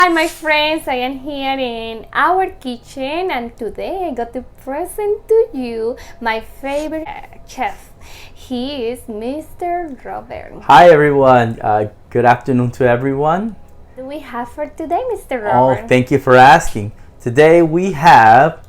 Hi my friends, I am here in our kitchen and today I got to present to you my favorite chef. He is Mr. Robert. Hi everyone, good afternoon to everyone. What do we have for today, Mr. Oh, Robert? thank you for asking. Today we have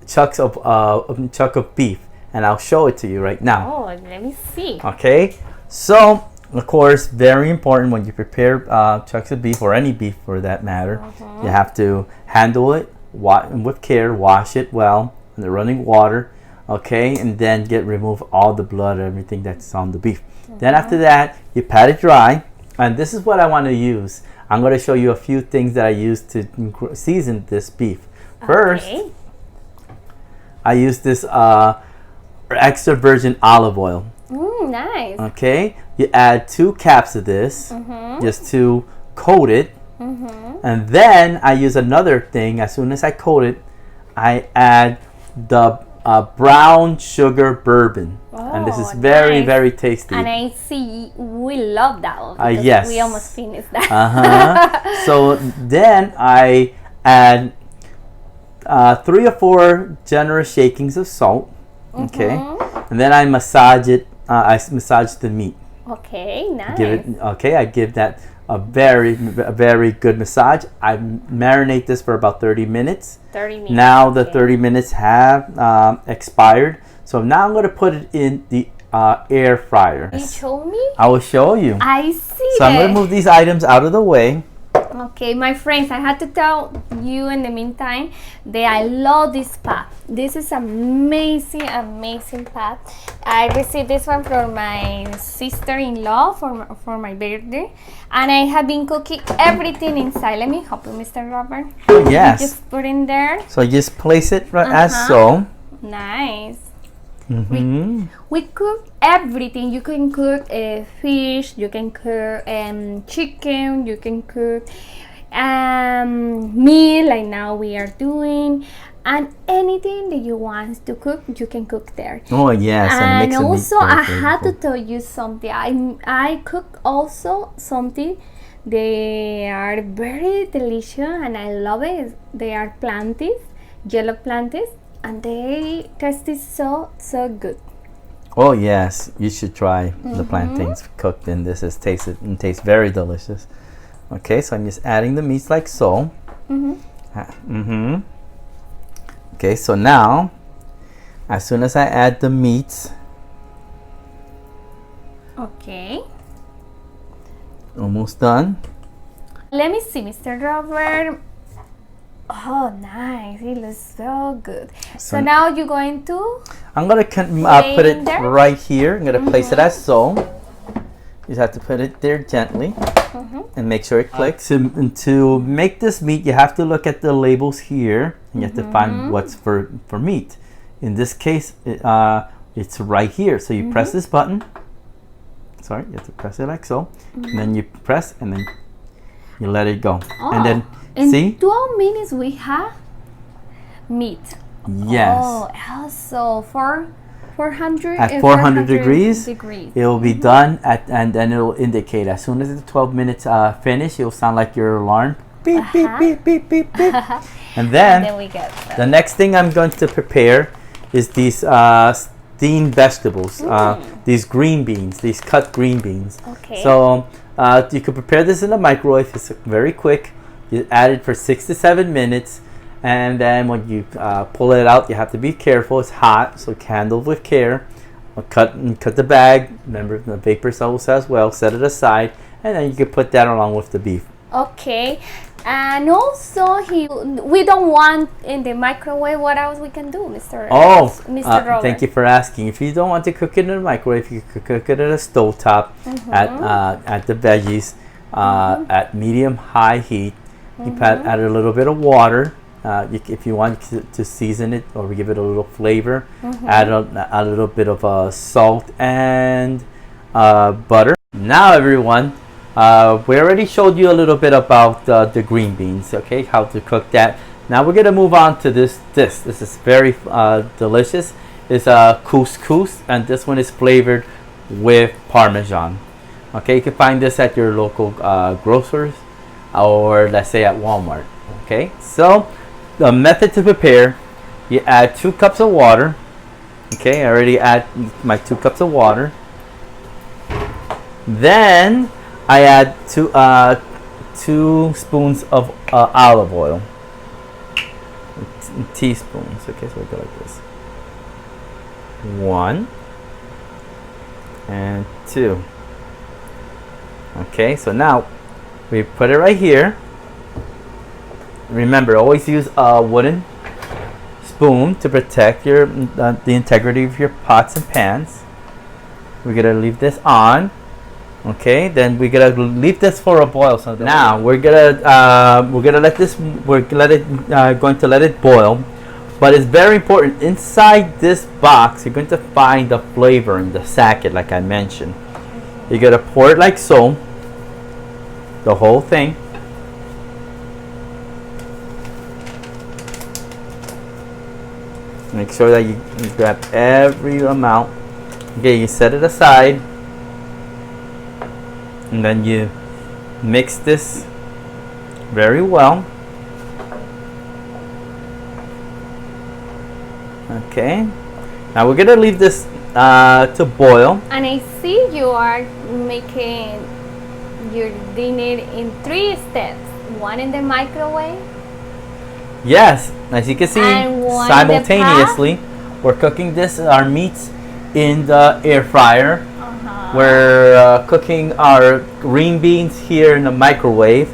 chunk of beef, and I'll show it to you right now. Oh, let me see. Okay, so of course, very important when you prepare chunks of beef or any beef for that matter. You have to handle it with care, wash it well in the running water, okay, and then remove all the blood or everything that's on the beef. Then after that, you pat it dry, and this is what I want to use. I'm going to show you a few things that I use to season this beef. First, I use this extra virgin olive oil. Nice. Okay, you add 2 caps of this just to coat it, and then I use another thing. As soon as I coat it, I add the brown sugar bourbon, and this is very very tasty. And I see we love that one. Yes, we almost finished that. So then I add 3 or 4 generous shakings of salt. Okay, and then I massage it. I massage the meat. Okay, nice. I give that a very good massage. I marinate this for about 30 minutes. 30 minutes. Now the 30 minutes have expired. So now I'm going to put it in the air fryer. You show me? I will show you. I see. So I'm going to move these items out of the way. Okay, my friends, I had to tell you in the meantime that I love this pot. This is amazing pot. I received this one from my sister-in-law for my birthday, and I have been cooking everything inside. Let me help you, Mr. Robert. Oh, yes. Just put in there. So just place it as so. Nice. We cook everything. You can cook fish, you can cook chicken, you can cook meat like now we are doing, and anything that you want to cook, you can cook there. Oh yes, and also I had to tell you something. I cook also something. They are very delicious and I love it. They are plantains, yellow plantains. And they taste so good. Oh yes, you should try the plantains cooked in this. Tastes very delicious. Okay, so I'm just adding the meats like so. Okay, so now, as soon as I add the meats. Okay. Almost done. Let me see, Mr. Robert. Oh, nice. It looks so good. So now you're going to? I'm going to put it right here. I'm going to place it as so. You just have to put it there gently and make sure it clicks. To make this meat, you have to look at the labels here. And you have to find what's for meat. In this case, it's right here. So you press this button. Sorry, you have to press it like so. And then you press and then you let it go. And then in 12 minutes we have meat. Yes. Oh, also for 400 at 400 degrees. It will be done and then it will indicate as soon as the 12 minutes finish, it will sound like your alarm. Beep beep beep beep beep beep. And then we get the next thing I'm going to prepare is these steamed vegetables. These green beans, these cut green beans. Okay. So you could prepare this in the microwave. It's very quick. You add it for 6 to 7 minutes, and then when you pull it out, you have to be careful. It's hot, so handle with care. Cut the bag. Remember the vapor cells as well. Set it aside, and then you can put that along with the beef. Okay, and also we don't want in the microwave. What else we can do, Mr. Robert? Thank you for asking. If you don't want to cook it in the microwave, you could cook it at a stovetop at the veggies at medium-high heat. You add a little bit of water. If you want to season it or give it a little flavor, add a little bit of salt and butter. Now, everyone, we already showed you a little bit about the green beans. Okay, how to cook that. Now we're gonna move on to this. This is very delicious. It's couscous, and this one is flavored with Parmesan. Okay, you can find this at your local grocers or let's say at Walmart. Okay, so the method to prepare: you add 2 cups of water. Okay, I already add my 2 cups of water. Then I add 2 spoons of olive oil, teaspoons. Okay, so we go like this: 1 and 2. Okay, so now we put it right here. Remember, always use a wooden spoon to protect your the integrity of your pots and pans. We're gonna leave this on. Okay, then we're gonna leave this for a boil. So now we're gonna let this going to let it boil. But it's very important, inside this box you're going to find the flavor in the sacket, like I mentioned. You're gonna pour it like so, the whole thing. Make sure that you grab every amount. Okay, you set it aside, and then you mix this very well. Okay, now we're gonna leave this to boil. And I see you are making your dinner in 3 steps. One in the microwave. Yes, as you can see, And one in the simultaneously, we're cooking our meats in the air fryer. We're cooking our green beans here in the microwave,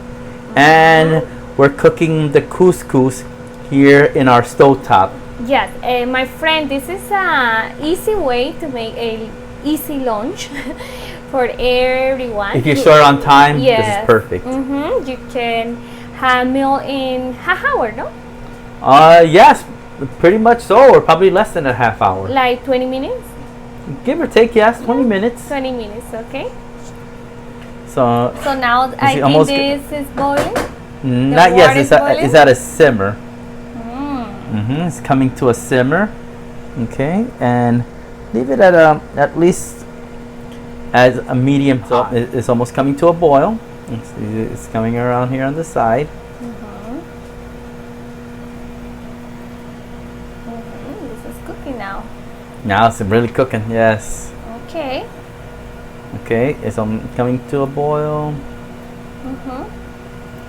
and we're cooking the couscous here in our stovetop. Yes, my friend, this is a easy way to make a easy lunch for everyone. If you're short on time, yes. this is perfect. You can have meal in half hour, no? Yes, pretty much so, or probably less than a half hour. Like 20 minutes? Give or take, yes, 20 minutes. 20 minutes, okay. So now I think this is boiling? Not yet, it's at a simmer. It's coming to a simmer. Okay, and leave it at least as a medium. So it's almost coming to a boil. It's coming around here on the side. This is cooking now. Now it's really cooking. Yes. Okay. Okay, it's coming to a boil.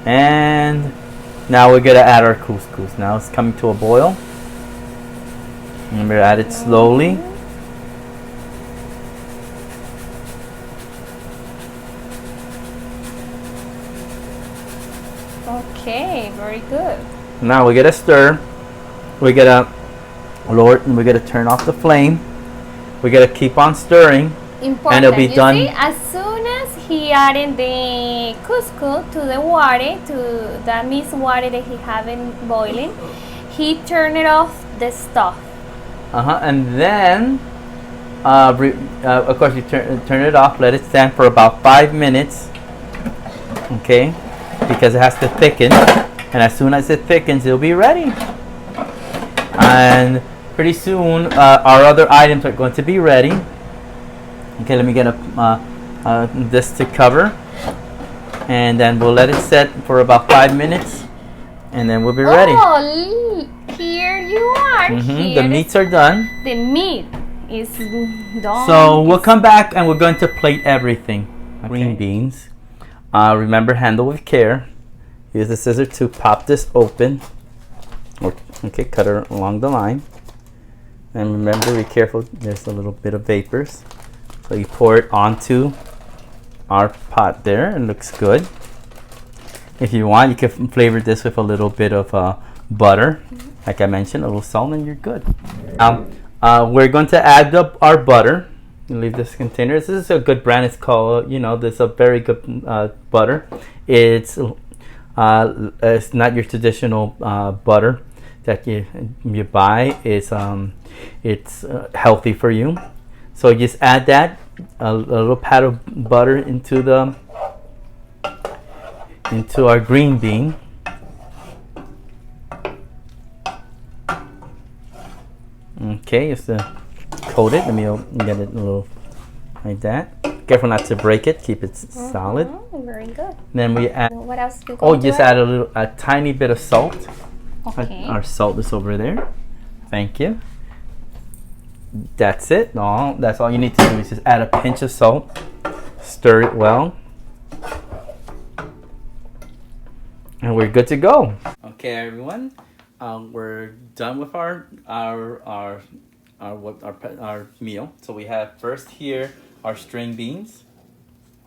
And now we're gonna add our couscous. Now it's coming to a boil. Remember, add it slowly. Okay, very good. Now we're gonna stir. We're gonna lower, and we're gonna turn off the flame. We're gonna keep on stirring. Important. And it'll be done. See, as soon as he added the couscous to the water, to the mixed water that he having boiling, he turned it off the stove. And then, of course, you turn it off. Let it stand for about 5 minutes. Okay, because it has to thicken, and as soon as it thickens, it'll be ready. And pretty soon, our other items are going to be ready. Okay, let me get this to cover, and then we'll let it set for about 5 minutes, and then we'll be ready. Oh, here you are. The meats are done. The meat is done. So we'll come back and we're going to plate everything. Okay. Green beans. Remember, handle with care. Use the scissor to pop this open. Okay, cut it along the line. And remember, be careful. There's a little bit of vapors. So you pour it onto our pot there. It looks good. If you want, you can flavor this with a little bit of butter. Like I mentioned, a little salt, and you're good. We're going to add up our butter. Leave this container. This is a good brand. It's called, this is a very good butter. It's not your traditional butter that you buy. It's healthy for you. So just add that, a little pat of butter into our green bean. Okay, just to coat it. Let me get it a little like that. Careful not to break it. Keep it solid. Very good. Then we add. What else do you Oh, just add a tiny bit of salt. Okay. Our salt is over there. Thank you. That's it. No, that's all you need to do is just add a pinch of salt. Stir it well. And we're good to go. Okay, everyone. We're done with our meal. So we have first here our string beans,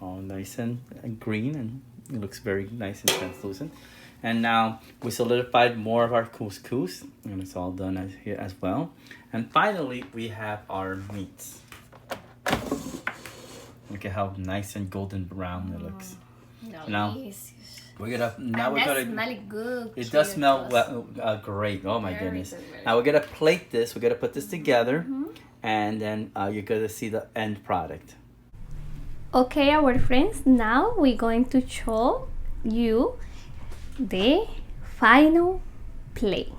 all nice and green, and it looks very nice and translucent. And now we solidified more of our couscous, and it's all done here as well. And finally, we have our meats. Look at how nice and golden brown it looks. Now we're gonna smell good. It does smell great. Oh my goodness! Now we're gonna plate this. We're gonna put this together, and then you're gonna see the end product. Okay, our friends. Now we're going to show you the final plate.